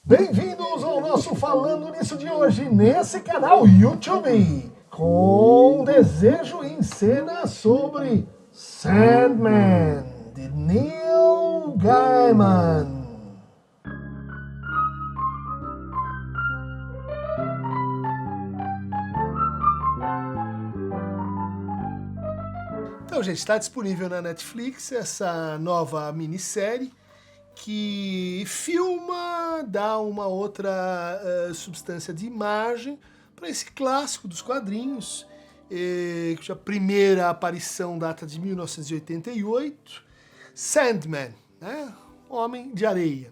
Bem-vindos ao nosso Falando Nisso de hoje, nesse canal YouTube, com desejo em cena sobre Sandman, de Neil Gaiman. Então, gente, está disponível na Netflix essa nova minissérie que filma, dá uma outra substância de imagem para esse clássico dos quadrinhos, cuja primeira aparição data de 1988, Sandman, né? Homem de Areia.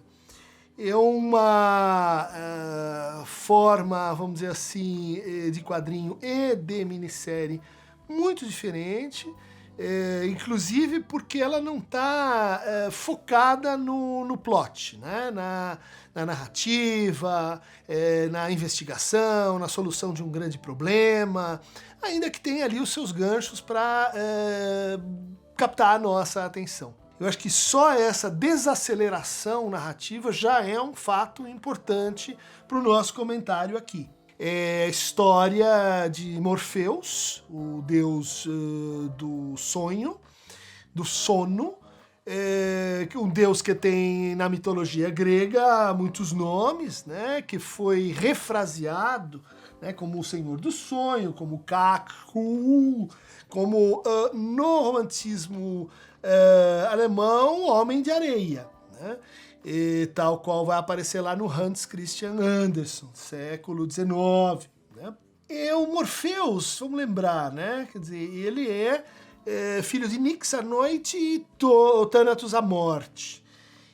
É uma forma, vamos dizer assim, de quadrinho e de minissérie muito diferente, inclusive porque ela não está focada no plot, né? na narrativa, na investigação, na solução de um grande problema, ainda que tenha ali os seus ganchos para captar a nossa atenção. Eu acho que só essa desaceleração narrativa já é um fato importante para o nosso comentário aqui. É a história de Morfeus, o deus do sonho, do sono, um deus que tem na mitologia grega muitos nomes, né, que foi refraseado, né, como o Senhor do Sonho, como Kaku, como no romantismo alemão, Homem de Areia, né? Tal qual vai aparecer lá no Hans Christian Andersen, século XIX. Né? E o Morpheus, vamos lembrar, né? Quer dizer, ele é filho de Nix, a noite, e Thanatos, a morte.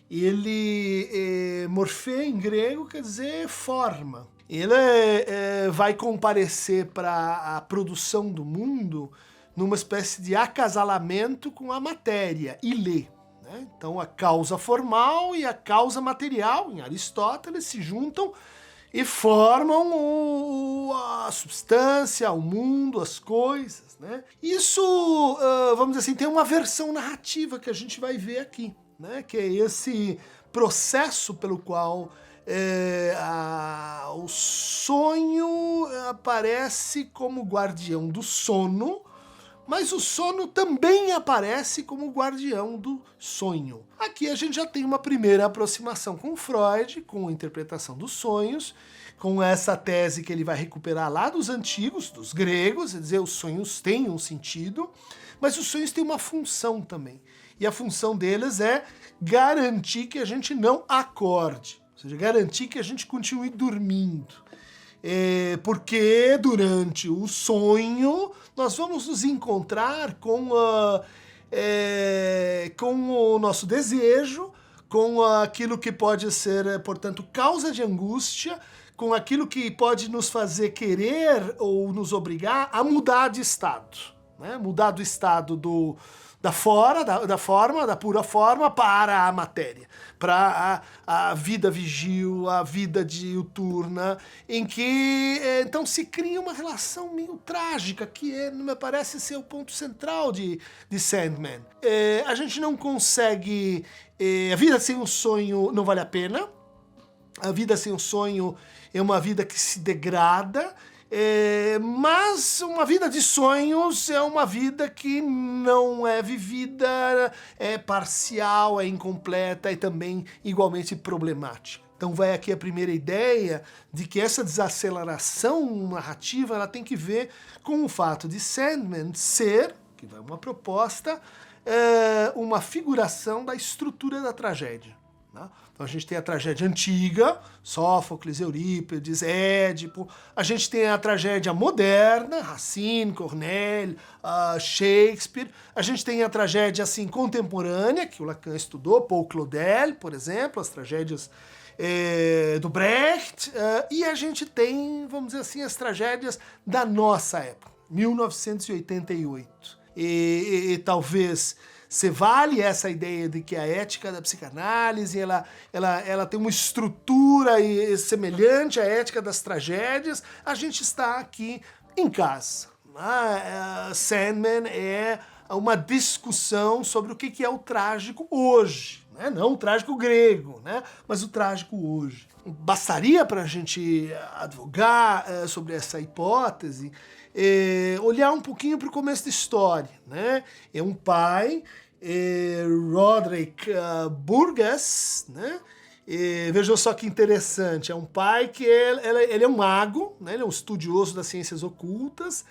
Ele, Morfeu em grego, quer dizer forma. Ele vai comparecer para a produção do mundo numa espécie de acasalamento com a matéria, ilê. Então a causa formal e a causa material, em Aristóteles, se juntam e formam a substância, o mundo, as coisas. Né? Isso, vamos dizer assim, tem uma versão narrativa que a gente vai ver aqui, né? Que é esse processo pelo qual o sonho aparece como guardião do sono, mas o sono também aparece como guardião do sonho. Aqui a gente já tem uma primeira aproximação com Freud, com a interpretação dos sonhos, com essa tese que ele vai recuperar lá dos antigos, dos gregos, quer dizer, os sonhos têm um sentido, mas os sonhos têm uma função também. E a função deles é garantir que a gente não acorde, ou seja, garantir que a gente continue dormindo. Porque durante o sonho nós vamos nos encontrar com o nosso desejo, com aquilo que pode ser, portanto, causa de angústia, com aquilo que pode nos fazer querer ou nos obrigar a mudar de estado. Né? Mudar do estado da forma, da pura forma, para a matéria, para a vida vigil, a vida diuturna, em que então se cria uma relação meio trágica, que me parece ser o ponto central de Sandman. A gente não consegue... a vida sem um sonho não vale a pena, a vida sem um sonho é uma vida que se degrada, mas uma vida de sonhos é uma vida que não é vivida, é parcial, é incompleta e também igualmente problemática. Então vai aqui a primeira ideia de que essa desaceleração narrativa ela tem que ver com o fato de Sandman ser, que vai uma proposta, uma figuração da estrutura da tragédia. Então a gente tem a tragédia antiga, Sófocles, Eurípides, Édipo. A gente tem a tragédia moderna, Racine, Corneille, Shakespeare. A gente tem a tragédia assim, contemporânea, que o Lacan estudou, Paul Claudel, por exemplo, as tragédias do Brecht. E a gente tem, vamos dizer assim, as tragédias da nossa época, 1988. E talvez... se vale essa ideia de que a ética da psicanálise ela tem uma estrutura semelhante à ética das tragédias, a gente está aqui em casa. Sandman é uma discussão sobre o que é o trágico hoje. né? Não o trágico grego, né? Mas o trágico hoje. Bastaria para a gente advogar sobre essa hipótese, olhar um pouquinho para o começo da história, né? É um pai, Roderick Burgess, né? Vejam só que interessante, é um pai que ele é um mago, né? Ele é um estudioso das ciências ocultas,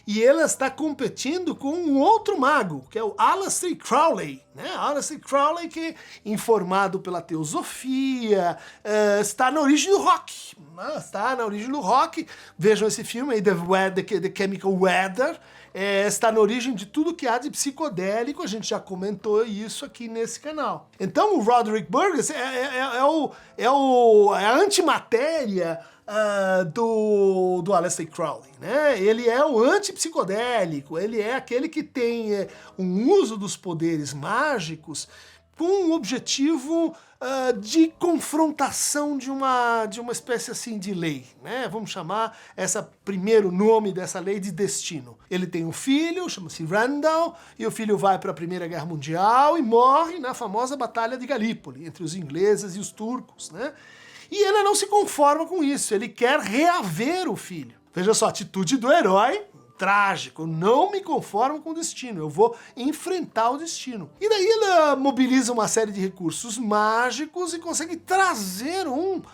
e ele está competindo com um outro mago, que é o Aleister Crowley, né? Aleister Crowley, que, informado pela teosofia, está na origem do rock. Né? Está na origem do rock. Vejam esse filme aí, The Chemical Weather. Está na origem de tudo que há de psicodélico, a gente já comentou isso aqui nesse canal. Então o Roderick Burgess é a antimatéria do Aleister Crowley, né? Ele é o antipsicodélico, ele é aquele que tem um uso dos poderes mágicos com o objetivo de confrontação de uma espécie assim de lei, né? Vamos chamar esse primeiro nome dessa lei de destino. Ele tem um filho, chama-se Randall, e o filho vai para a Primeira Guerra Mundial e morre na famosa Batalha de Galípoli, entre os ingleses e os turcos, né? E ele não se conforma com isso, ele quer reaver o filho. Veja só, a atitude do herói, trágico, eu não me conformo com o destino, eu vou enfrentar o destino. E daí ele mobiliza uma série de recursos mágicos e consegue trazer uma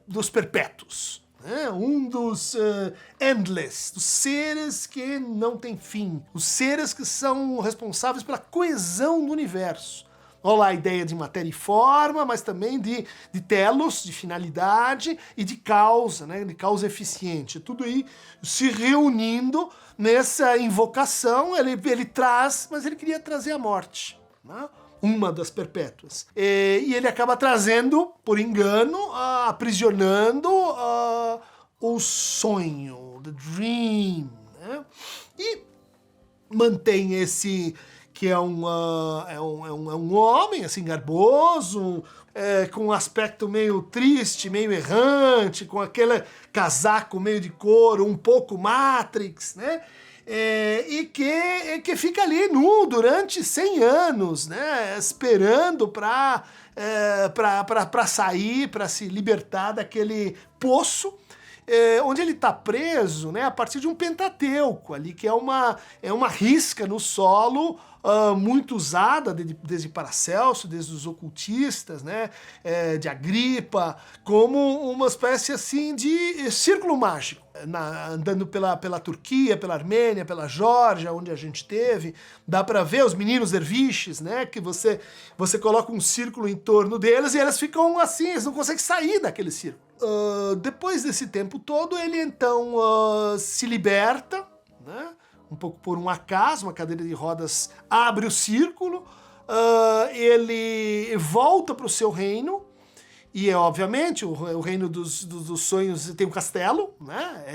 dos perpétuos. Um dos endless, dos seres que não tem fim, os seres que são responsáveis pela coesão do universo. Olha lá a ideia de matéria e forma, mas também de telos, de finalidade e de causa, né? De causa eficiente. Tudo aí se reunindo nessa invocação, ele traz, mas ele queria trazer a morte, né? Uma das perpétuas. E ele acaba trazendo, por engano, aprisionando o sonho, the dream, né? E mantém esse... que é um homem, assim, garboso, com um aspecto meio triste, meio errante, com aquele casaco meio de couro, um pouco Matrix, né? E que fica ali nu durante 100 anos, né? Esperando para sair, para se libertar daquele poço, onde ele está preso, né, a partir de um pentateuco ali, que é uma risca no solo muito usada desde Paracelso, desde os ocultistas, né, de Agripa, como uma espécie assim de círculo mágico. Andando pela Turquia, pela Armênia, pela Geórgia, onde a gente teve, dá para ver os meninos derviches, né, que você coloca um círculo em torno deles e elas ficam assim, eles não conseguem sair daquele círculo. Depois desse tempo todo, ele então se liberta, né, um pouco por um acaso, uma cadeira de rodas abre o círculo, ele volta para o seu reino, e obviamente o reino dos sonhos tem um castelo, né?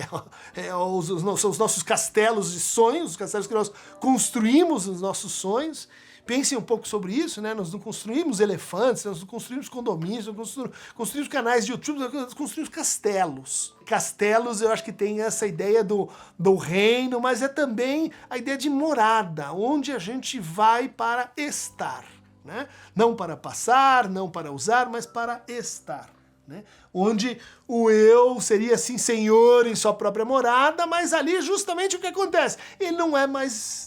São os nossos castelos de sonhos, os castelos que nós construímos nos nossos sonhos. Pensem um pouco sobre isso, né? Nós não construímos elefantes, nós não construímos condomínios, nós não construímos canais de YouTube, nós construímos castelos. Castelos, eu acho que tem essa ideia do reino, mas é também a ideia de morada, onde a gente vai para estar, né? Não para passar, não para usar, mas para estar. Né? Onde o eu seria assim senhor em sua própria morada, mas ali justamente o que acontece? Ele não é mais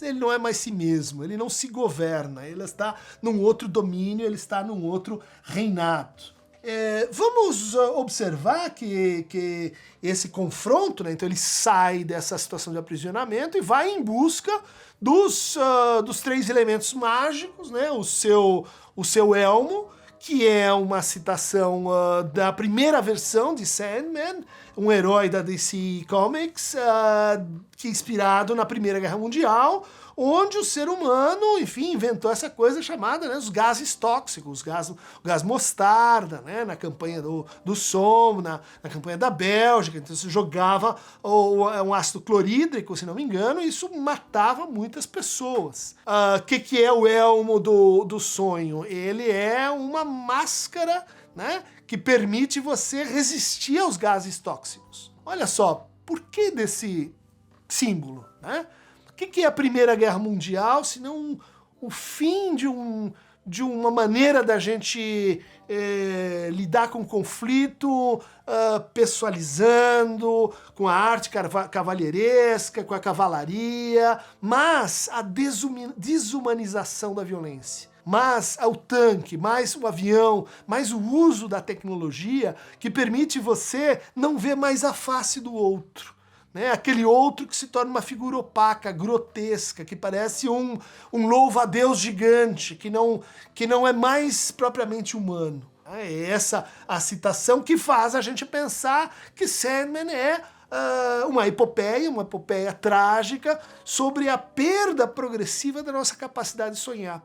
si mesmo, ele não se governa, ele está num outro domínio, ele está num outro reinado. Vamos observar que esse confronto, né, então ele sai dessa situação de aprisionamento e vai em busca dos 3 elementos mágicos, né, o seu elmo, que é uma citação da primeira versão de Sandman, um herói da DC Comics, que é inspirado na Primeira Guerra Mundial, onde o ser humano, enfim, inventou essa coisa chamada, né, os gases tóxicos, o gás mostarda, né, na campanha do Somme, na campanha da Bélgica. Então se jogava um ácido clorídrico, se não me engano, e isso matava muitas pessoas. Que é o elmo do sonho? Ele é uma máscara, né, que permite você resistir aos gases tóxicos. Olha só, por que desse símbolo, né? O que é a Primeira Guerra Mundial, se não o fim de uma maneira da gente lidar com o conflito, pessoalizando, com a arte cavalheiresca, com a cavalaria, mas a desumanização da violência. Mas o tanque, mais o avião, mais o uso da tecnologia que permite você não ver mais a face do outro. Né? Aquele outro que se torna uma figura opaca, grotesca, que parece um louva-a-Deus gigante, que não é mais propriamente humano. É essa a citação que faz a gente pensar que Sandman é uma epopeia trágica sobre a perda progressiva da nossa capacidade de sonhar.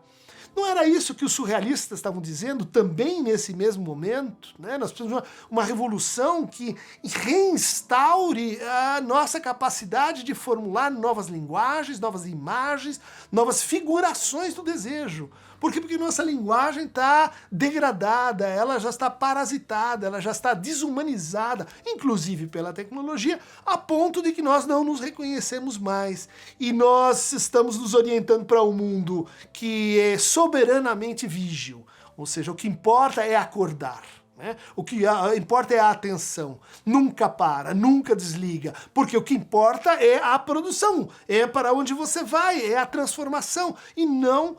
Não era isso que os surrealistas estavam dizendo também nesse mesmo momento? Né? Nós precisamos de uma revolução que reinstaure a nossa capacidade de formular novas linguagens, novas imagens, novas figurações do desejo. Por quê? Porque nossa linguagem está degradada, ela já está parasitada, ela já está desumanizada, inclusive pela tecnologia, a ponto de que nós não nos reconhecemos mais. E nós estamos nos orientando para um mundo que é soberanamente vígil, ou seja, o que importa é acordar. Né? O que importa é a atenção, nunca para, nunca desliga, porque o que importa é a produção, é para onde você vai, é a transformação, e não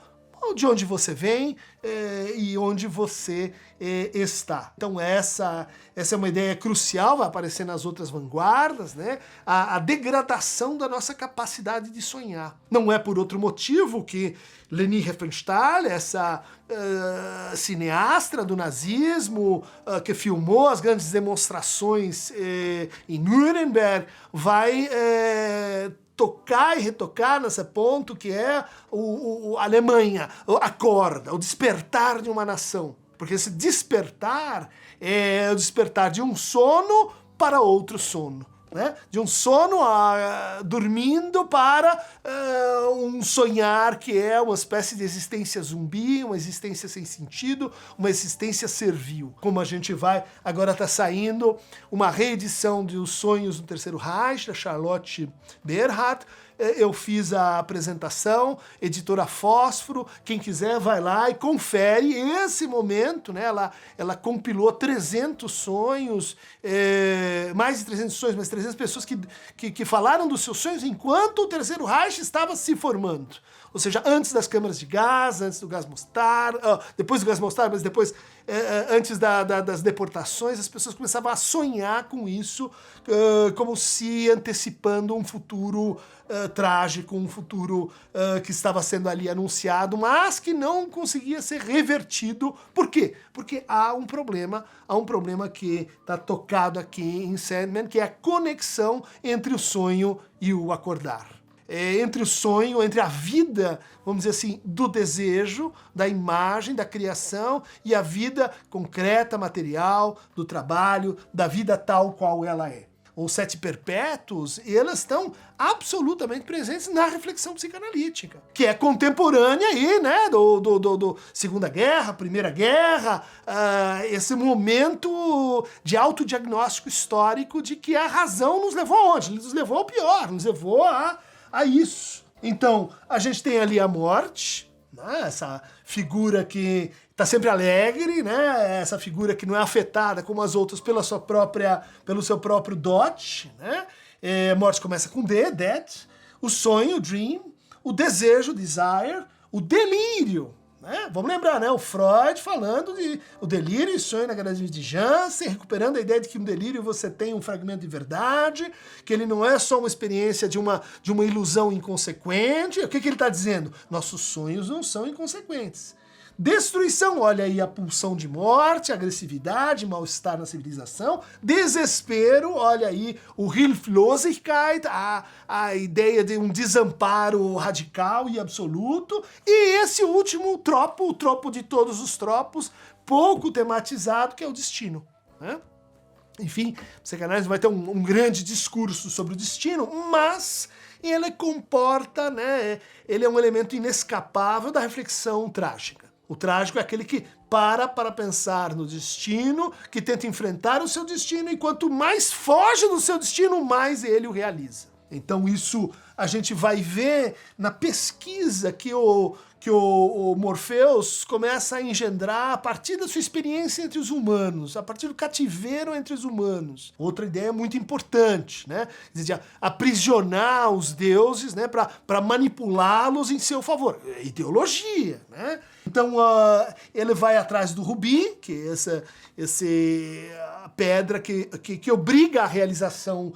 de onde você vem e onde você está. Então essa é uma ideia crucial, vai aparecer nas outras vanguardas, né? A degradação da nossa capacidade de sonhar. Não é por outro motivo que Leni Riefenstahl, essa cineasta do nazismo, que filmou as grandes demonstrações em Nuremberg, vai tocar e retocar nesse ponto que é a Alemanha, a corda, o despertar de uma nação. Porque esse despertar é o despertar de um sono para outro sono. Né? De um sono dormindo para um sonhar que é uma espécie de existência zumbi, uma existência sem sentido, uma existência servil. Como a gente vai, agora está saindo uma reedição de Os Sonhos do Terceiro Reich, da Charlotte Berhardt. Eu fiz a apresentação, editora Fósforo, quem quiser vai lá e confere esse momento, né? Ela compilou 300 sonhos, mais de 300 sonhos, mas 300 pessoas que falaram dos seus sonhos enquanto o Terceiro Reich estava se formando. Ou seja, antes das câmaras de gás, antes do gás mostarda, depois do gás mostarda, mas depois, antes das deportações, as pessoas começavam a sonhar com isso, como se antecipando um futuro trágico, um futuro que estava sendo ali anunciado, mas que não conseguia ser revertido. Por quê? Porque há um problema que está tocado aqui em Sandman, que é a conexão entre o sonho e o acordar. Entre o sonho, entre a vida, vamos dizer assim, do desejo, da imagem, da criação, e a vida concreta, material, do trabalho, da vida tal qual ela é. Os Sete Perpétuos, elas estão absolutamente presentes na reflexão psicanalítica, que é contemporânea aí, né, do Segunda Guerra, Primeira Guerra, esse momento de autodiagnóstico histórico de que a razão nos levou aonde? Nos levou ao pior, nos levou a isso. Então, a gente tem ali a morte, né? Essa figura que está sempre alegre, né? Essa figura que não é afetada como as outras pelo seu próprio dote, né? A morte começa com D, death, o sonho, dream, o desejo, desire, o delírio. Né? Vamos lembrar, né? O Freud falando de o delírio e sonho na garagem de Janssen, recuperando a ideia de que no delírio você tem um fragmento de verdade, que ele não é só uma experiência de uma ilusão inconsequente. O que ele está dizendo? Nossos sonhos não são inconsequentes. Destruição, olha aí a pulsão de morte, agressividade, mal-estar na civilização. Desespero, olha aí o Hilflosigkeit, a ideia de um desamparo radical e absoluto. E esse último tropo, o tropo de todos os tropos, pouco tematizado, que é o destino. Né? Enfim, a psicanálise vai ter um grande discurso sobre o destino, mas ele comporta, né, ele é um elemento inescapável da reflexão trágica. O trágico é aquele que para pensar no destino, que tenta enfrentar o seu destino, e quanto mais foge do seu destino, mais ele o realiza. Então isso a gente vai ver na pesquisa que o Morpheus começa a engendrar a partir da sua experiência entre os humanos, a partir do cativeiro entre os humanos. Outra ideia muito importante, né? Aprisionar os deuses, né, para manipulá-los em seu favor. Ideologia, né? Então ele vai atrás do rubi, que é essa pedra que obriga a realização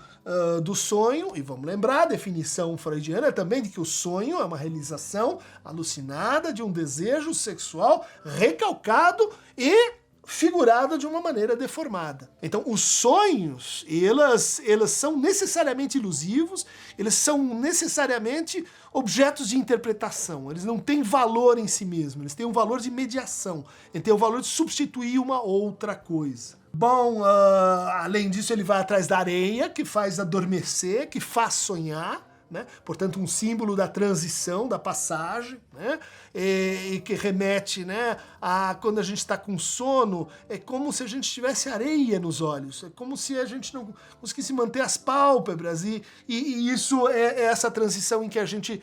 do sonho, e vamos lembrar, a definição freudiana também de que o sonho é uma realização alucinada de um desejo sexual recalcado e figurada de uma maneira deformada. Então, os sonhos, eles são necessariamente ilusivos, eles são necessariamente objetos de interpretação, eles não têm valor em si mesmos, eles têm um valor de mediação, eles têm o valor de substituir uma outra coisa. Bom, além disso, ele vai atrás da areia, que faz adormecer, que faz sonhar, né? Portanto, um símbolo da transição, da passagem, né? E que remete, né, a quando a gente está com sono, é como se a gente tivesse areia nos olhos, é como se a gente não conseguisse manter as pálpebras, e isso é essa transição em que a gente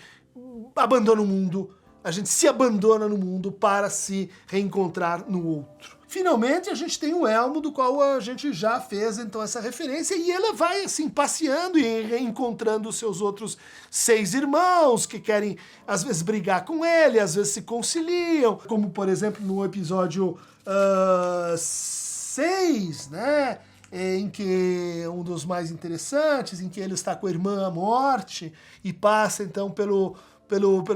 abandona o mundo, a gente se abandona no mundo para se reencontrar no outro. Finalmente, a gente tem o elmo, do qual a gente já fez então essa referência, e ela vai assim passeando e reencontrando os seus outros 6 irmãos, que querem às vezes brigar com ele, às vezes se conciliam, como por exemplo no episódio 6, né? Em que um dos mais interessantes, em que ele está com a irmã à morte e passa então pelo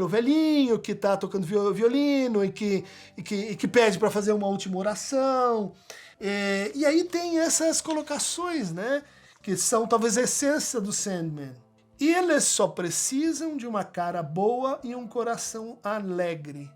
velhinho que está tocando violino e que pede para fazer uma última oração. E aí tem essas colocações, né, que são talvez a essência do Sandman. Eles só precisam de uma cara boa e um coração alegre,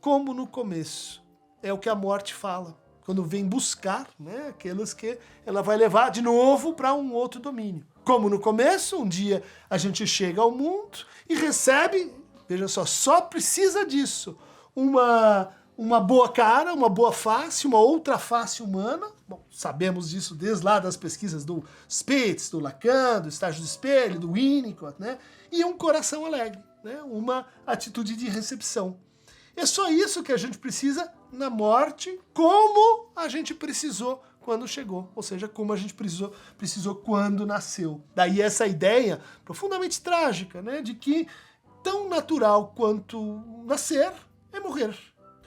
como no começo. É o que a morte fala, quando vem buscar, né, aqueles que ela vai levar de novo para um outro domínio. Como no começo, um dia a gente chega ao mundo e recebe, veja só precisa disso, uma boa cara, uma boa face, uma outra face humana. Bom, sabemos disso desde lá das pesquisas do Spitz, do Lacan, do estágio do espelho, do Winnicott, né? E um coração alegre, né? Uma atitude de recepção. É só isso que a gente precisa na morte, como a gente precisou quando chegou, ou seja, como a gente precisou quando nasceu. Daí essa ideia profundamente trágica, né, de que tão natural quanto nascer é morrer.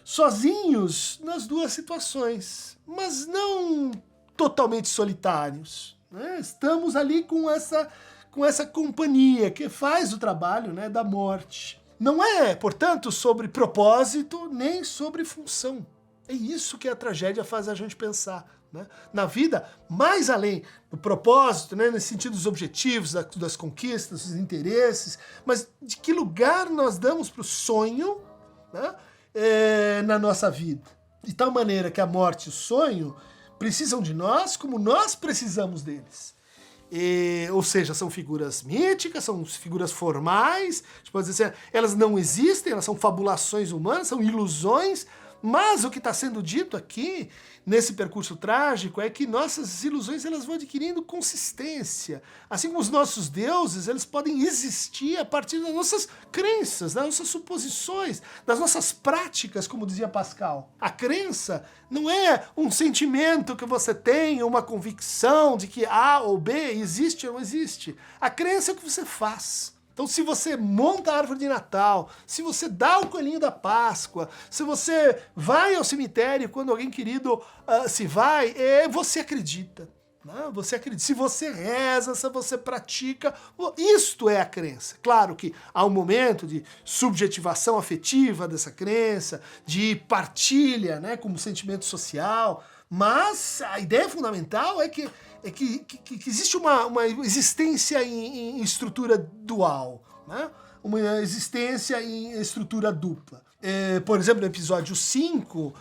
Sozinhos nas duas situações, mas não totalmente solitários, né? Estamos ali com essa companhia que faz o trabalho, né, da morte. Não é, portanto, sobre propósito nem sobre função. É isso que a tragédia faz a gente pensar, né? Na vida, mais além do propósito, né, nesse sentido dos objetivos, das conquistas, dos interesses, mas de que lugar nós damos para o sonho, né, na nossa vida. De tal maneira que a morte e o sonho precisam de nós como nós precisamos deles. Ou seja, são figuras míticas, são figuras formais, a gente pode dizer assim, elas não existem, elas são fabulações humanas, são ilusões, mas o que está sendo dito aqui, nesse percurso trágico, é que nossas ilusões elas vão adquirindo consistência. Assim como os nossos deuses, eles podem existir a partir das nossas crenças, das nossas suposições, das nossas práticas, como dizia Pascal. A crença não é um sentimento que você tem, uma convicção de que A ou B existe ou não existe. A crença é o que você faz. Então, se você monta a árvore de Natal, se você dá o coelhinho da Páscoa, se você vai ao cemitério quando alguém querido se vai, você acredita. Né? Você acredita. Se você reza, se você pratica, isto é a crença. Claro que há um momento de subjetivação afetiva dessa crença, de partilha, né, como sentimento social, mas a ideia fundamental é que existe uma existência em estrutura dual, né? Uma existência em estrutura dupla. Por exemplo, no episódio 5,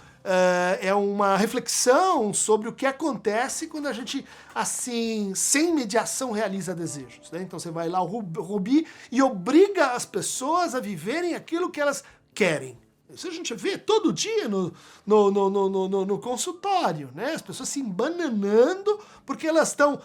é uma reflexão sobre o que acontece quando a gente, assim, sem mediação, realiza desejos, né? Então você vai lá, o Rubi, e obriga as pessoas a viverem aquilo que elas querem. Isso a gente vê todo dia no consultório, né? As pessoas se embananando porque elas estão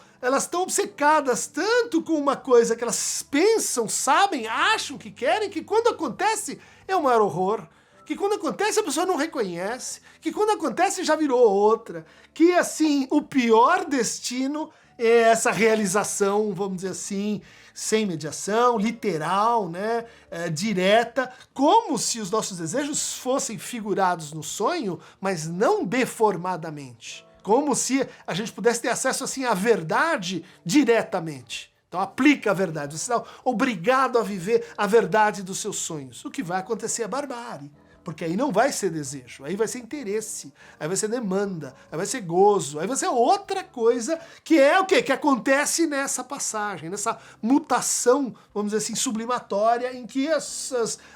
obcecadas tanto com uma coisa que elas pensam, sabem, acham que querem, que quando acontece é o maior horror. que quando acontece a pessoa não reconhece, que quando acontece já virou outra, que assim, o pior destino é essa realização, vamos dizer assim, sem mediação, literal, né, direta, como se os nossos desejos fossem figurados no sonho, mas não deformadamente. Como se a gente pudesse ter acesso assim à verdade diretamente. Então aplica a verdade, você está obrigado a viver a verdade dos seus sonhos. O que vai acontecer é barbárie. Porque aí não vai ser desejo, aí vai ser interesse, aí vai ser demanda, aí vai ser gozo, aí vai ser outra coisa que é o quê? Que acontece nessa passagem, nessa mutação, vamos dizer assim, sublimatória, em que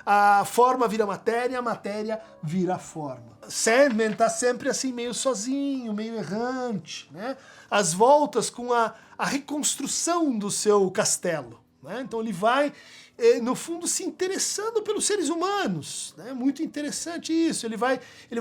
a forma vira matéria, a matéria vira forma. Sandman tá sempre assim meio sozinho, meio errante, né? Às voltas com a reconstrução do seu castelo, né? Então ele vai no fundo se interessando pelos seres humanos, né? Muito interessante isso, ele vai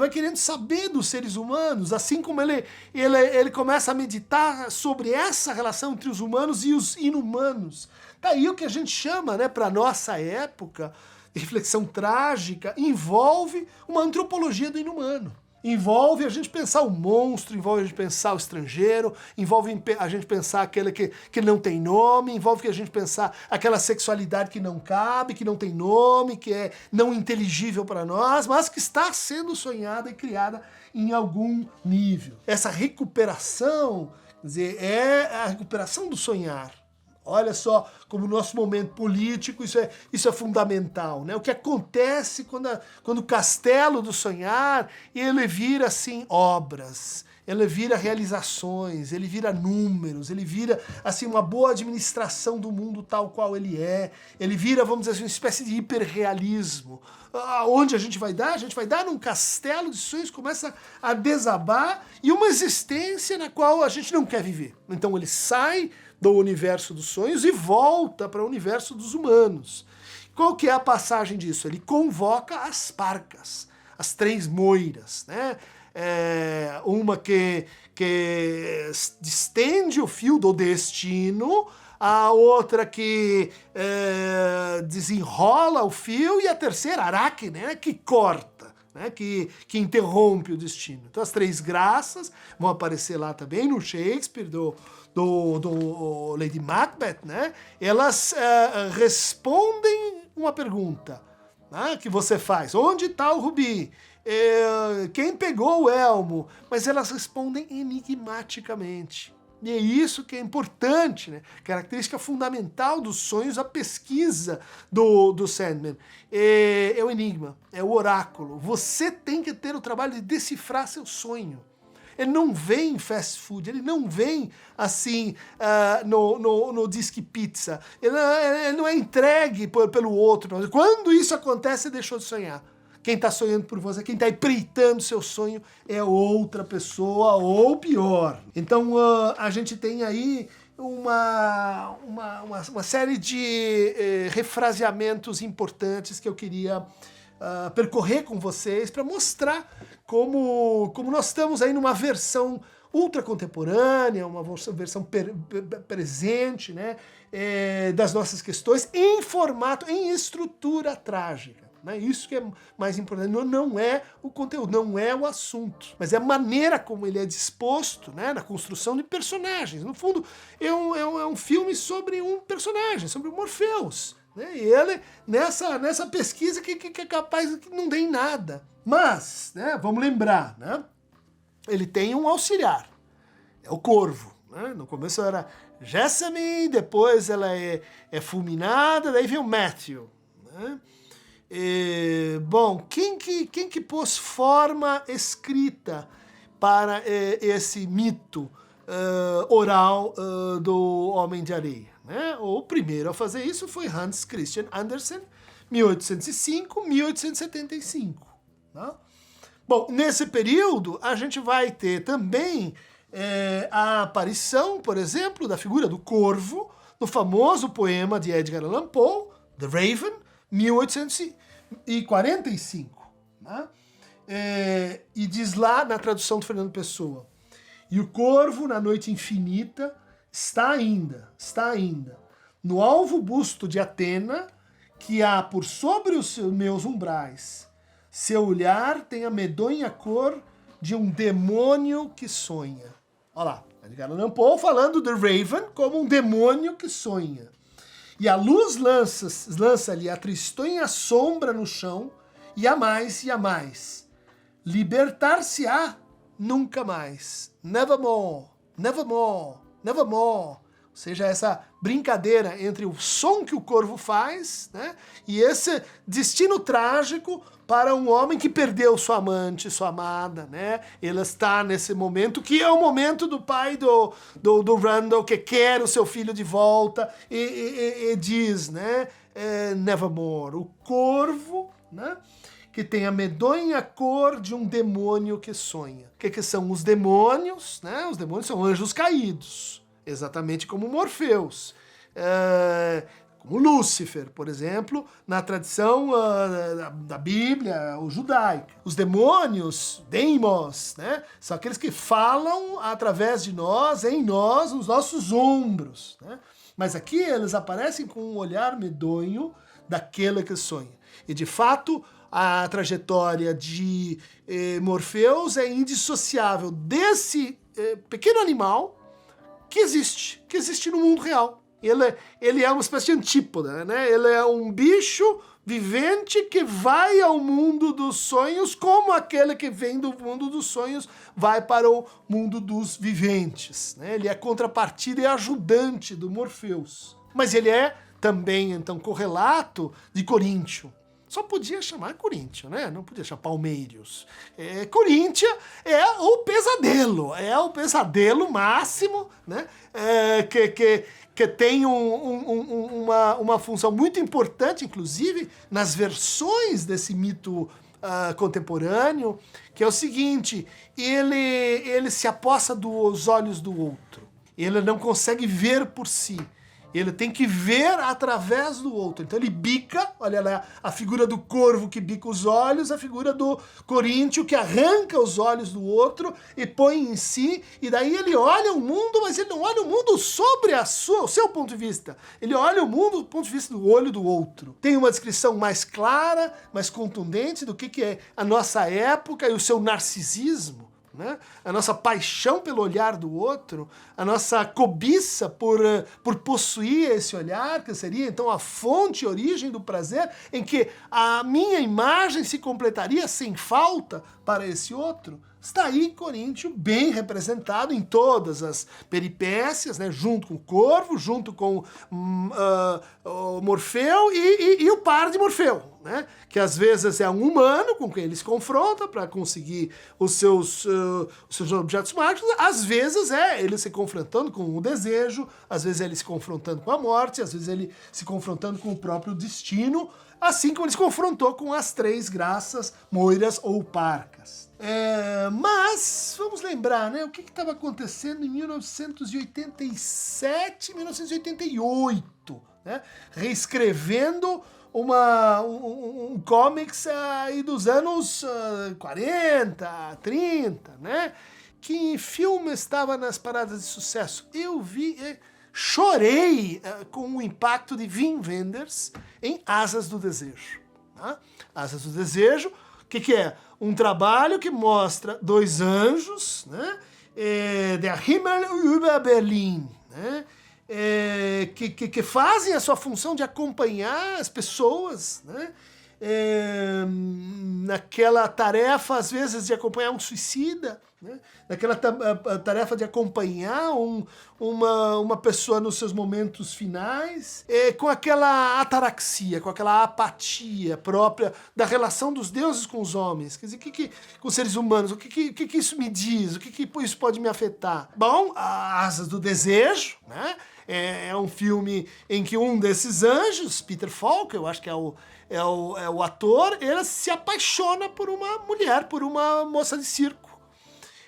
querendo saber dos seres humanos, assim como ele começa a meditar sobre essa relação entre os humanos e os inumanos. Daí o que a gente chama, né, para nossa época, de reflexão trágica, envolve uma antropologia do inumano. Envolve a gente pensar o monstro, envolve a gente pensar o estrangeiro, envolve a gente pensar aquele que não tem nome, envolve a gente pensar aquela sexualidade que não cabe, que não tem nome, que é não inteligível para nós, mas que está sendo sonhada e criada em algum nível. Essa recuperação, quer dizer, é a recuperação do sonhar. Olha só como no nosso momento político isso é fundamental, né? O que acontece quando o castelo do sonhar, ele vira assim obras, ele vira realizações, ele vira números, ele vira assim uma boa administração do mundo tal qual ele vira, vamos dizer assim, uma espécie de hiperrealismo. Onde a gente vai dar? A gente vai dar num castelo de sonhos, começa a desabar e uma existência na qual a gente não quer viver. Então ele sai do universo dos sonhos e volta para o universo dos humanos. Qual que é a passagem disso? Ele convoca as parcas, as três moiras, né? Uma que estende o fio do destino, a outra que desenrola o fio e a terceira, Aracne, né? Que corta, né? Que interrompe o destino. Então as três graças vão aparecer lá também no Shakespeare, do Lady Macbeth, né? Elas respondem uma pergunta, né, que você faz. Onde está o rubi? Quem pegou o elmo? Mas elas respondem enigmaticamente. E é isso que é importante, né? Característica fundamental dos sonhos, a pesquisa do Sandman. É o enigma, é o oráculo. Você tem que ter o trabalho de decifrar seu sonho. Ele não vem em fast food, ele não vem assim no Disque Pizza, ele não é entregue pelo outro. Quando isso acontece, você deixou de sonhar. Quem está sonhando por você, quem está empreitando seu sonho é outra pessoa, ou pior. Então a gente tem aí uma série de refraseamentos importantes que eu queria percorrer com vocês para mostrar como nós estamos aí numa versão ultra contemporânea, uma versão presente, né, das nossas questões em formato, em estrutura trágica. Né? Isso que é mais importante. Não é o conteúdo, não é o assunto, mas é a maneira como ele é disposto, né, na construção de personagens. No fundo, é um filme sobre um personagem, sobre o Morpheus. Né? E ele, nessa pesquisa que é capaz que não dê em nada. Mas, né, vamos lembrar, né, ele tem um auxiliar, é o Corvo. Né? No começo era Jessamine, depois ela é fulminada, daí vem o Matthew. Né? Bom, quem que pôs forma escrita para esse mito oral do Homem de Areia? Né? O primeiro a fazer isso foi Hans Christian Andersen, 1805, 1875. Tá? Bom, nesse período a gente vai ter também a aparição, por exemplo, da figura do Corvo no famoso poema de Edgar Allan Poe, The Raven, 1845. Né? E diz lá na tradução do Fernando Pessoa: e o corvo na noite infinita está ainda, no alvo busto de Atena, que há por sobre os meus umbrais, Seu olhar tem a medonha cor de um demônio que sonha. Olha lá, Edgar Allan Poe falando do Raven como um demônio que sonha. E a luz lança-lhe a tristonha sombra no chão, e a mais. Libertar-se-á nunca mais. Nevermore, nevermore, nevermore. Ou seja, essa brincadeira entre o som que o corvo faz, né, e esse destino trágico para um homem que perdeu sua amante, sua amada, né? Ele está nesse momento, que é o momento do pai do Randall, que quer o seu filho de volta, e diz, né, nevermore, o corvo, né, que tem a medonha cor de um demônio que sonha. O que são os demônios? Né? Os demônios são anjos caídos, exatamente como Morfeus. Como Lúcifer, por exemplo, na tradição da Bíblia, ou judaica. Os demônios, deimos, né, são aqueles que falam através de nós, em nós, nos nossos ombros. Né? Mas aqui eles aparecem com um olhar medonho daquele que sonha. E de fato, a trajetória de Morfeus é indissociável desse pequeno animal que existe no mundo real. Ele é uma espécie de antípoda, né? Ele é um bicho vivente que vai ao mundo dos sonhos, como aquele que vem do mundo dos sonhos vai para o mundo dos viventes. Né? Ele é contrapartida e ajudante do Morfeus. Mas ele é também, então, correlato de Coríntio. Só podia chamar Coríntio, né? Não podia chamar Palmeiros. Coríntia é o pesadelo máximo, né? Que tem uma função muito importante, inclusive, nas versões desse mito contemporâneo, que é o seguinte: ele se apossa dos olhos do outro. Ele não consegue ver por si. Ele tem que ver através do outro. Então ele bica, olha lá, a figura do corvo que bica os olhos, a figura do coríntio que arranca os olhos do outro e põe em si, e daí ele olha o mundo, mas ele não olha o mundo sobre o seu ponto de vista. Ele olha o mundo do ponto de vista do olho do outro. Tem uma descrição mais clara, mais contundente do que é a nossa época e o seu narcisismo. Né? A nossa paixão pelo olhar do outro, a nossa cobiça por possuir esse olhar, que seria então a fonte e origem do prazer, em que a minha imagem se completaria sem falta para esse outro. Está aí Coríntio bem representado em todas as peripécias, né? Junto com o corvo, junto com o Morfeu e o par de Morfeu, né? Que às vezes é um humano com quem ele se confronta para conseguir os seus objetos mágicos, às vezes é ele se confrontando com o desejo, às vezes ele se confrontando com a morte, às vezes ele se confrontando com o próprio destino, assim como ele se confrontou com as três graças, moiras ou parcas. Mas, vamos lembrar, né, o que estava acontecendo em 1987, 1988, né, reescrevendo um comics aí dos anos 40, 30, né, que filme estava nas paradas de sucesso. Eu vi... chorei com o impacto de Wim Wenders em Asas do Desejo. Tá? Asas do Desejo, o que é? Um trabalho que mostra dois anjos, né? Der Himmel über Berlin, né? Que fazem a sua função de acompanhar as pessoas, né? Naquela tarefa, às vezes, de acompanhar um suicida, né? Naquela tarefa de acompanhar uma pessoa nos seus momentos finais, com aquela ataraxia, com aquela apatia própria da relação dos deuses com os homens. Quer dizer, com os seres humanos, o que isso me diz? O que isso pode me afetar? Bom, Asas do Desejo, né? É um filme em que um desses anjos, Peter Falk, eu acho que é o ator, ele se apaixona por uma mulher, por uma moça de circo.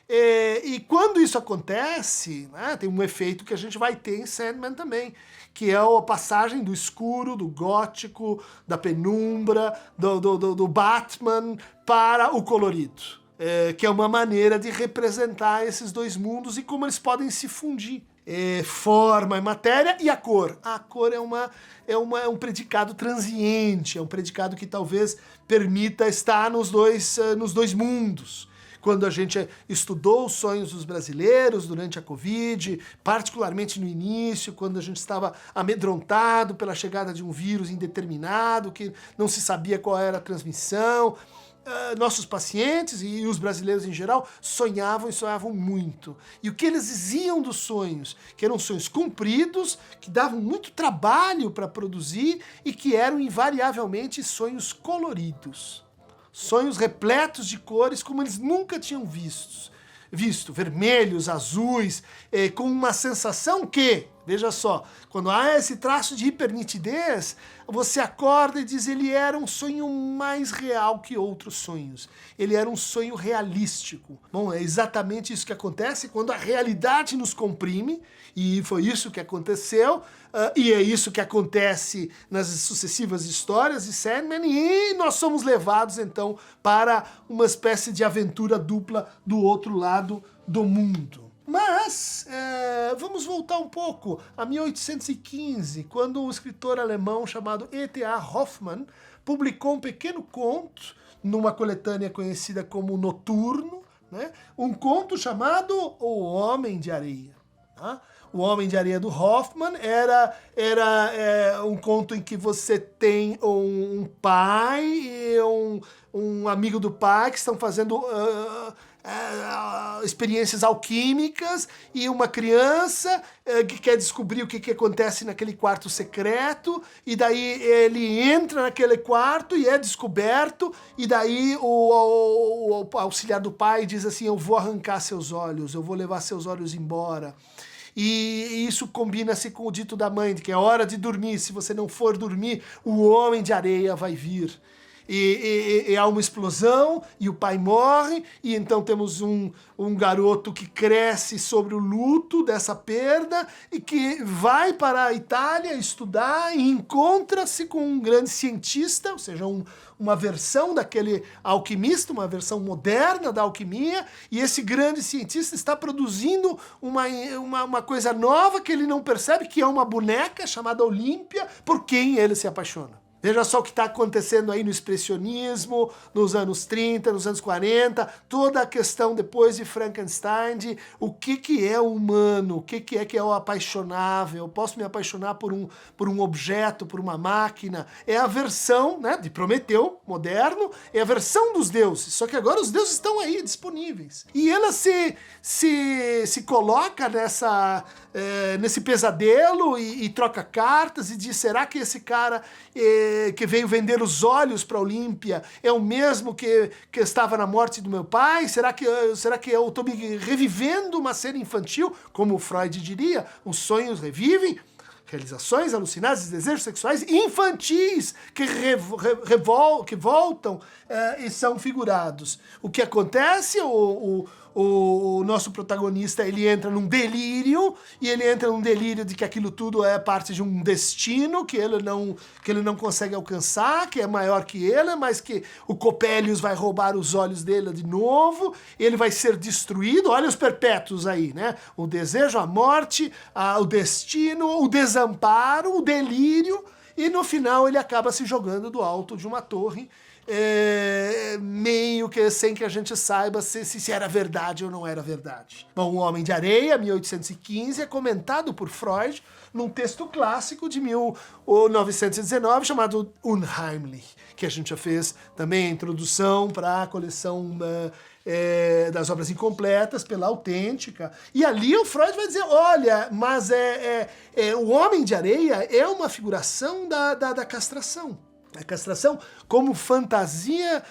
E quando isso acontece, né, tem um efeito que a gente vai ter em Sandman também, que é a passagem do escuro, do gótico, da penumbra, do Batman para o colorido. que é uma maneira de representar esses dois mundos e como eles podem se fundir. Forma e matéria e a cor. A cor é um predicado transiente, é um predicado que talvez permita estar nos dois mundos. Quando a gente estudou os sonhos dos brasileiros durante a Covid, particularmente no início, quando a gente estava amedrontado pela chegada de um vírus indeterminado, que não se sabia qual era a transmissão, nossos pacientes e os brasileiros em geral sonhavam e sonhavam muito. E o que eles diziam dos sonhos? Que eram sonhos compridos, que davam muito trabalho para produzir e que eram invariavelmente sonhos coloridos. Sonhos repletos de cores como eles nunca tinham visto, vermelhos, azuis, com uma sensação que, veja só, quando há esse traço de hipernitidez, você acorda e diz, ele era um sonho mais real que outros sonhos. Ele era um sonho realístico. Bom, é exatamente isso que acontece quando a realidade nos comprime, e foi isso que aconteceu, e é isso que acontece nas sucessivas histórias de Sandman, e nós somos levados, então, para uma espécie de aventura dupla do outro lado do mundo. Mas, vamos voltar um pouco a 1815, quando um escritor alemão chamado E.T.A. Hoffmann publicou um pequeno conto numa coletânea conhecida como Noturno, né? Um conto chamado O Homem de Areia. Tá? O Homem de Areia do Hoffmann era um conto em que você tem um pai e um amigo do pai que estão fazendo experiências alquímicas e uma criança que quer descobrir o que acontece naquele quarto secreto, e daí ele entra naquele quarto e é descoberto, e daí o auxiliar do pai diz assim, eu vou arrancar seus olhos, eu vou levar seus olhos embora. E isso combina-se com o dito da mãe, de que é hora de dormir, se você não for dormir, o homem de areia vai vir. E há uma explosão, e o pai morre, e então temos um garoto que cresce sobre o luto dessa perda, e que vai para a Itália estudar, e encontra-se com um grande cientista, ou seja, uma versão daquele alquimista, uma versão moderna da alquimia, e esse grande cientista está produzindo uma coisa nova que ele não percebe, que é uma boneca chamada Olímpia, por quem ele se apaixona. Veja só o que está acontecendo aí no expressionismo, nos anos 30, nos anos 40, toda a questão depois de Frankenstein, de o que é o humano, o que é o apaixonável, eu posso me apaixonar por um objeto, por uma máquina. É a versão, né, de Prometeu, moderno, é a versão dos deuses, só que agora os deuses estão aí, disponíveis. E ela se coloca nesse pesadelo e troca cartas e diz, será que esse cara que veio vender os olhos para Olímpia é o mesmo que estava na morte do meu pai? Será que eu estou me revivendo uma cena infantil? Como Freud diria, os sonhos revivem realizações alucinadas, desejos sexuais infantis que voltam e são figurados. O que acontece? O nosso protagonista, ele entra num delírio, e ele entra num delírio de que aquilo tudo é parte de um destino que ele não consegue alcançar, que é maior que ele, mas que o Coppelius vai roubar os olhos dele de novo, ele vai ser destruído, olha os perpétuos aí, né? O desejo, a morte, o destino, o desamparo, o delírio, e no final ele acaba se jogando do alto de uma torre, meio que sem que a gente saiba se era verdade ou não era verdade. Bom, O Homem de Areia, 1815, é comentado por Freud num texto clássico de 1919 chamado Unheimlich, que a gente já fez também a introdução para a coleção das obras incompletas pela Autêntica. E ali o Freud vai dizer, olha, mas o Homem de Areia é uma figuração da castração. A castração como fantasia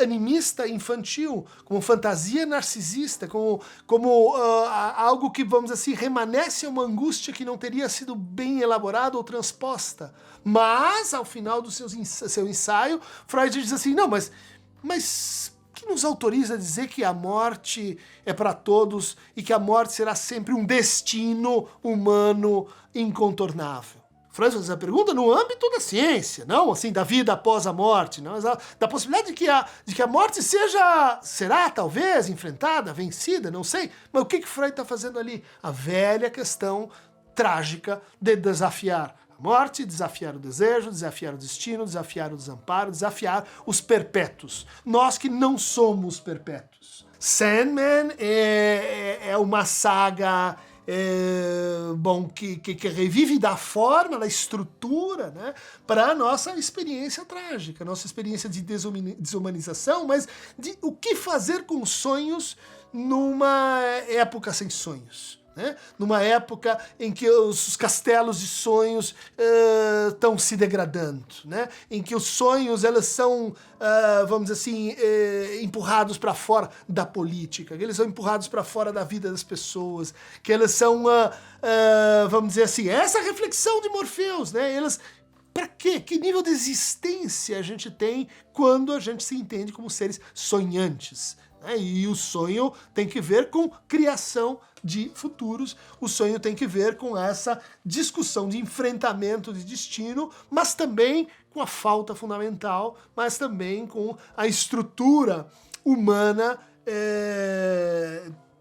animista infantil, como fantasia narcisista, como algo que, vamos dizer assim, remanesce uma angústia que não teria sido bem elaborada ou transposta. Mas, ao final do seu ensaio, Freud diz assim, não, mas que nos autoriza a dizer que a morte é para todos e que a morte será sempre um destino humano incontornável? Freud faz essa pergunta no âmbito da ciência, não assim da vida após a morte, não, da possibilidade de que a morte será talvez enfrentada, vencida, não sei. Mas o que Freud está fazendo ali? A velha questão trágica de desafiar a morte, desafiar o desejo, desafiar o destino, desafiar o desamparo, desafiar os perpétuos. Nós que não somos perpétuos. Sandman é uma saga que revive da forma, da estrutura, né, para a nossa experiência trágica, nossa experiência de desumanização, mas de o que fazer com sonhos numa época sem sonhos. Né? Numa época em que os castelos de sonhos estão se degradando, né? Em que os sonhos elas são, vamos dizer assim, empurrados para fora da política, que eles são empurrados para fora da vida das pessoas, que eles são, vamos dizer assim, essa reflexão de Morpheus, né? Elas, para quê? Que nível de existência a gente tem quando a gente se entende como seres sonhantes? E o sonho tem que ver com criação de futuros, o sonho tem que ver com essa discussão de enfrentamento de destino, mas também com a falta fundamental, mas também com a estrutura humana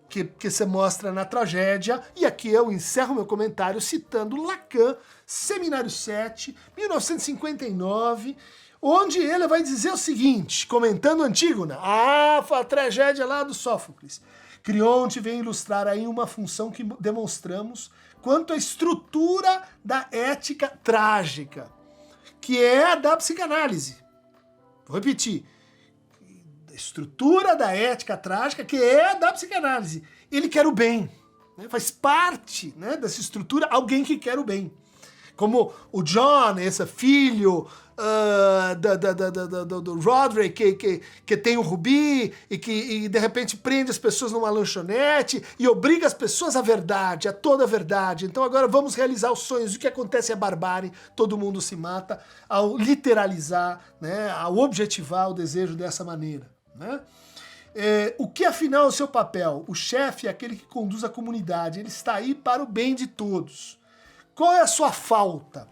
que se mostra na tragédia. E aqui eu encerro meu comentário citando Lacan, Seminário 7, 1959, onde ele vai dizer o seguinte, comentando Antígona, a tragédia lá do Sófocles. Crionte vem ilustrar aí uma função que demonstramos quanto à estrutura da ética trágica, que é a da psicanálise. Vou repetir. A estrutura da ética trágica, que é a da psicanálise. Ele quer o bem. Né? Faz parte, né, dessa estrutura alguém que quer o bem. Como o John, esse filho do Roderick, que tem o Rubi e que de repente prende as pessoas numa lanchonete e obriga as pessoas à verdade, a toda a verdade. Então agora vamos realizar os sonhos. O que acontece é barbárie, todo mundo se mata ao literalizar, né, ao objetivar o desejo dessa maneira. Né? O que afinal é o seu papel? O chefe é aquele que conduz a comunidade, ele está aí para o bem de todos. Qual é a sua falta?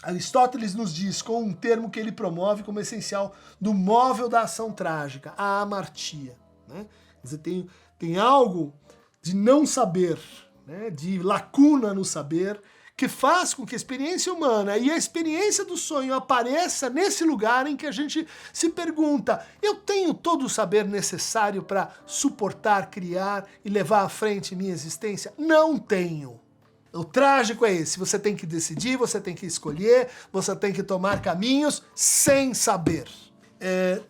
Aristóteles nos diz, com um termo que ele promove como essencial do móvel da ação trágica, a amartia. Né? Quer dizer, tem algo de não saber, né? De lacuna no saber, que faz com que a experiência humana e a experiência do sonho apareça nesse lugar em que a gente se pergunta, eu tenho todo o saber necessário para suportar, criar e levar à frente minha existência? Não tenho. O trágico é esse, você tem que decidir, você tem que escolher, você tem que tomar caminhos sem saber.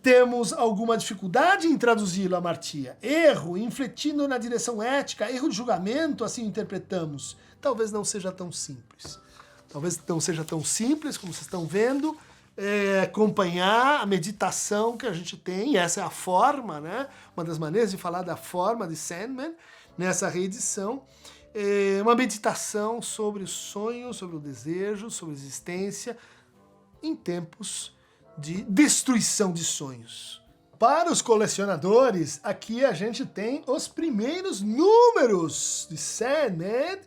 Temos alguma dificuldade em traduzi-lo, amartia. Erro, infletindo na direção ética, erro de julgamento, assim interpretamos. Talvez não seja tão simples. Talvez não seja tão simples, como vocês estão vendo, acompanhar a meditação que a gente tem, e essa é a forma, né? Uma das maneiras de falar da forma de Sandman, nessa reedição. Uma meditação sobre o sonho, sobre o desejo, sobre a existência, em tempos de destruição de sonhos. Para os colecionadores, aqui a gente tem os primeiros números de Sandman,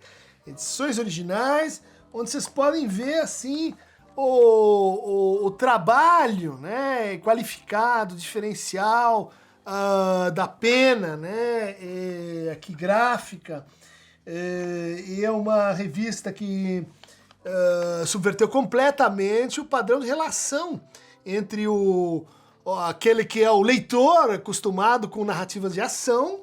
edições originais, onde vocês podem ver assim o trabalho, né, qualificado, diferencial da pena, né, aqui gráfica. E é uma revista que subverteu completamente o padrão de relação entre aquele que é o leitor acostumado com narrativas de ação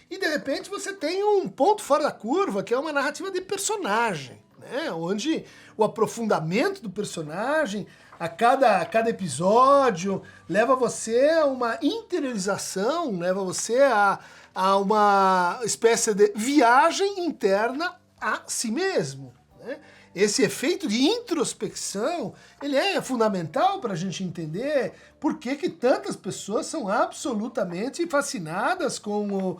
e de repente você tem um ponto fora da curva, que é uma narrativa de personagem, né? Onde o aprofundamento do personagem a cada episódio leva você a uma interiorização, leva você a uma espécie de viagem interna a si mesmo. Né? Esse efeito de introspecção, ele é fundamental para a gente entender por que tantas pessoas são absolutamente fascinadas com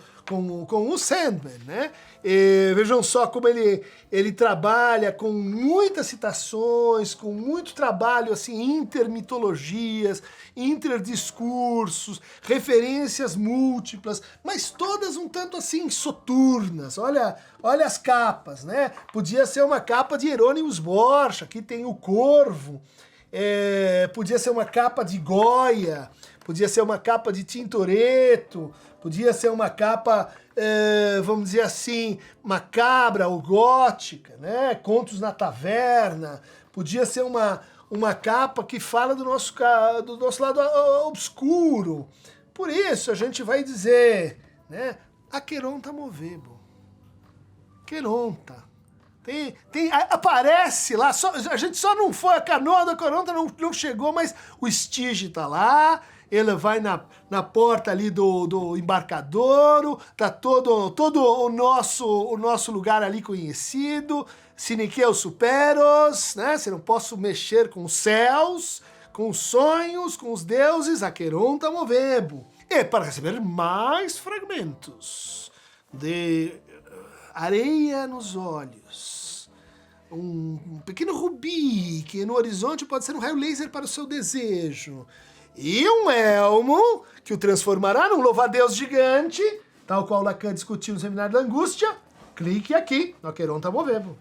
o Sandman, né? E vejam só como ele trabalha com muitas citações, com muito trabalho assim, intermitologias, interdiscursos, referências múltiplas, mas todas um tanto assim soturnas. Olha as capas, né? Podia ser uma capa de Hieronymus Bosch, aqui tem o Corvo. Podia ser uma capa de Goya, podia ser uma capa de Tintoretto, podia ser uma capa, vamos dizer assim, macabra ou gótica, né? Contos na Taverna, podia ser uma capa que fala do nosso lado obscuro. Por isso a gente vai dizer, né? Aqueronta movebo. Aqueronta. Aparece lá, a gente só não foi, a canoa da Aqueronta não chegou, mas o Stygia tá lá, ele vai na porta ali do embarcadouro, tá todo o nosso lugar ali conhecido, Siniqueu superos, né? Se não posso mexer com os céus, com os sonhos, com os deuses, Aqueronta movebo. E para receber mais fragmentos de areia nos olhos, um pequeno rubi que no horizonte pode ser um raio laser para o seu desejo, e um elmo que o transformará num louva-a-Deus gigante, tal qual Lacan discutiu no Seminário da Angústia, clique aqui no Aqueronta movebo.